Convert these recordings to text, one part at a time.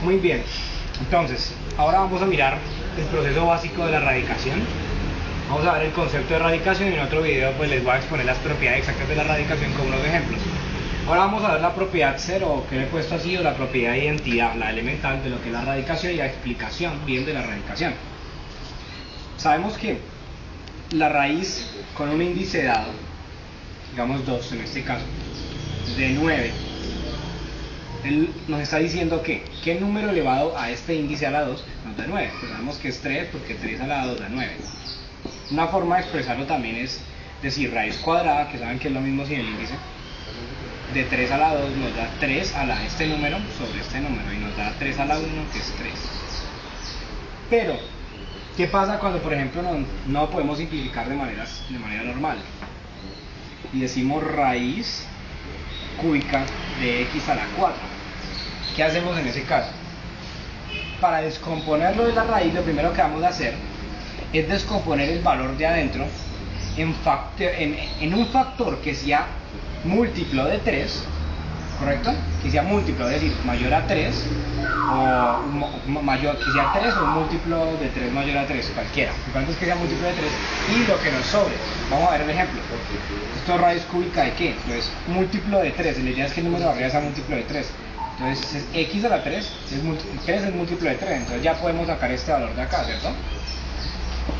Muy bien, entonces, ahora vamos a mirar el proceso básico de la radicación. Vamos a ver el concepto de radicación y en otro video pues les voy a exponer las propiedades exactas de la radicación con unos ejemplos. Ahora vamos a ver la propiedad cero, que le he puesto así, o la propiedad de identidad, la elemental de lo que es la radicación y la explicación bien de la radicación. Sabemos que la raíz con un índice dado, digamos 2 en este caso, de 9, él nos está diciendo que ¿qué número elevado a este índice a la 2 nos da 9? Pues sabemos que es 3 porque 3 a la 2 da 9. Una forma de expresarlo también es decir raíz cuadrada, que saben que es lo mismo sin el índice, de 3 a la 2 nos da 3 a la este número sobre este número y nos da 3 a la 1 que es 3. Pero, ¿qué pasa cuando por ejemplo no podemos simplificar de manera normal? Y decimos raíz cúbica de x a la 4. ¿Qué hacemos en ese caso? Para descomponerlo de la raíz, lo primero que vamos a hacer es descomponer el valor de adentro en un factor que sea múltiplo de 3, ¿correcto? Que sea múltiplo, es decir, mayor a 3, o mayor, que sea 3 o un múltiplo de 3 mayor a 3, cualquiera. ¿Cuánto es que sea múltiplo de 3? Y lo que nos sobre. Vamos a ver el ejemplo. Esto es raíz cúbica de ¿qué? Entonces, múltiplo de 3, la idea es que el número de arriba sea múltiplo de 3. Entonces, x a la 3, 3 es múltiplo de 3, entonces ya podemos sacar este valor de acá, ¿cierto?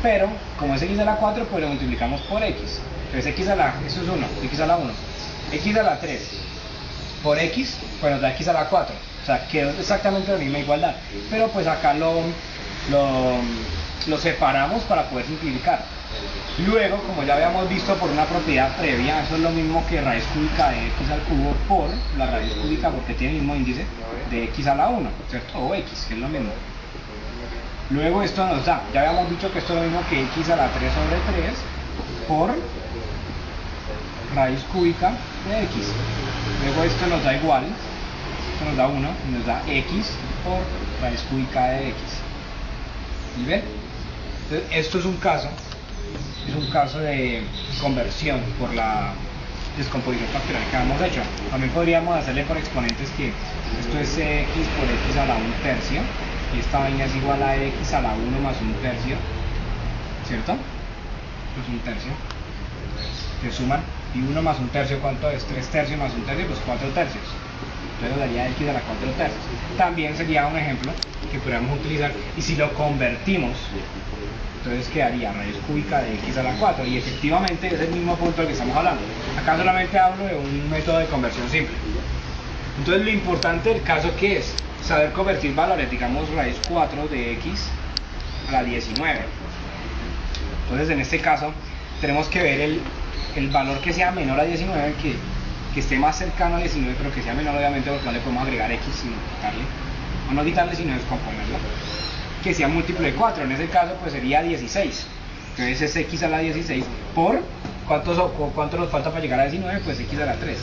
Pero, como es x a la 4, pues lo multiplicamos por x. Entonces, x a la, eso es 1, x a la 1. X a la 3 por x, pues nos da x a la 4. O sea, quedó exactamente la misma igualdad. Pero pues acá lo separamos para poder simplificar. Luego, como ya habíamos visto por una propiedad previa, eso es lo mismo que raíz cúbica de x al cubo por la raíz cúbica, porque tiene el mismo índice, de x a la 1, ¿cierto? O x, que es lo mismo. Luego esto nos da, ya habíamos dicho que esto es lo mismo que x a la 3 sobre 3 por raíz cúbica de x. Luego esto nos da igual, esto nos da 1, y nos da x por raíz cúbica de x. ¿Y ven? Entonces, esto es un caso de conversión por la descomposición factorial que hemos hecho. También podríamos hacerle por exponentes que esto es x por x a la 1 tercio, y esta vaina es igual a x a la 1 más 1 tercio, ¿cierto? Esto es 1 tercio. Que suman, y 1 más 1 tercio, ¿cuánto es? 3 tercios más 1 tercio, pues 4 tercios. Entonces daría x a la 4 tercios. También sería un ejemplo que podríamos utilizar, y si lo convertimos, entonces quedaría raíz cúbica de x a la 4, y efectivamente es el mismo punto del que estamos hablando. Acá solamente hablo de un método de conversión simple. Entonces lo importante del caso, ¿qué es? Saber convertir valores, digamos raíz 4 de x a la 19. Entonces en este caso tenemos que ver el valor que sea menor a 19, que esté más cercano a 19, pero que sea menor obviamente, porque no le podemos agregar x sino quitarle, o no quitarle sino descomponerlo, que sea múltiplo de 4, en ese caso pues sería 16, entonces es x a la 16 por, ¿cuánto nos falta para llegar a 19? Pues x a la 3.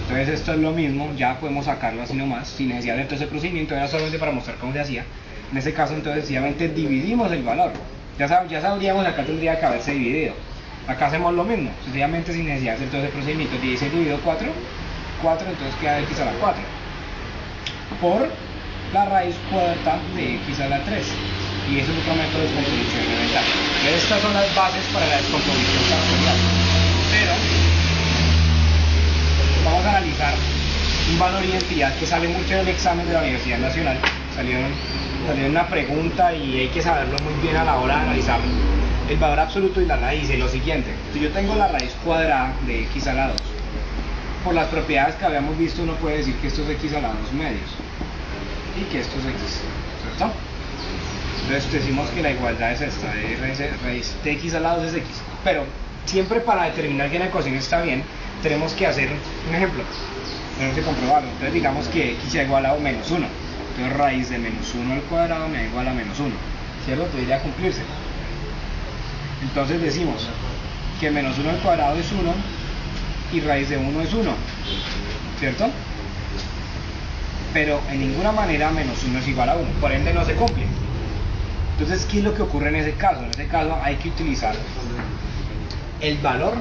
Entonces esto es lo mismo, ya podemos sacarlo así nomás, sin necesidad de todo ese procedimiento, era solamente para mostrar cómo se hacía. En ese caso entonces sencillamente dividimos el valor, ya sabríamos que acá tendría que haberse dividido. Acá hacemos lo mismo, sencillamente sin necesidad de hacer todo ese procedimiento. 16 dividido 4, entonces queda x a la 4 por la raíz cuarta de x a la 3, y eso es otro método de descomposición elemental. Estas son las bases para la descomposición factorial. Pero vamos a analizar un valor de identidad que sale mucho en el examen de la Universidad Nacional. Salió en una pregunta y hay que saberlo muy bien a la hora de analizar el valor absoluto y la raíz. Es lo siguiente: si yo tengo la raíz cuadrada de x a la 2, por las propiedades que habíamos visto, uno puede decir que esto es x a la 2 medios y que esto es x, ¿cierto? Entonces decimos que la igualdad es esta, raíz de x a la 2 es x. Pero siempre para determinar que la ecuación está bien, tenemos que hacer un ejemplo, tenemos que comprobarlo. Entonces digamos que x sea igual a menos 1, entonces raíz de menos 1 al cuadrado me da igual a menos 1, ¿cierto? Debería cumplirse. Entonces decimos que menos 1 al cuadrado es 1 y raíz de 1 es 1, ¿cierto? Pero en ninguna manera menos 1 es igual a 1, por ende no se cumple. Entonces, ¿qué es lo que ocurre en ese caso? En ese caso hay que utilizar el valor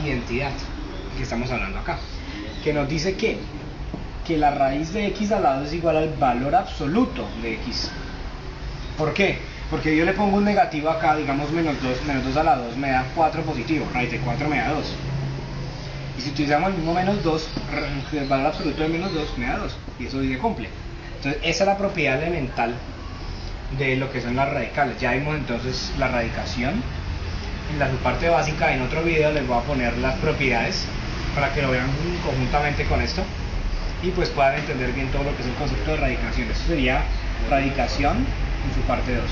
identidad que estamos hablando acá, que nos dice que que la raíz de x al lado es igual al valor absoluto de x. ¿Por qué? Porque yo le pongo un negativo acá, digamos menos 2 a la 2 me da 4 positivo, raíz de 4 me da 2. Y si utilizamos el mismo menos 2, el valor absoluto de menos 2 me da 2, y eso sí se cumple. Entonces esa es la propiedad elemental de lo que son las radicales. Ya vimos entonces la radicación. En la parte básica, en otro video les voy a poner las propiedades para que lo vean conjuntamente con esto y pues puedan entender bien todo lo que es el concepto de radicación. Esto sería radicación en su parte 2.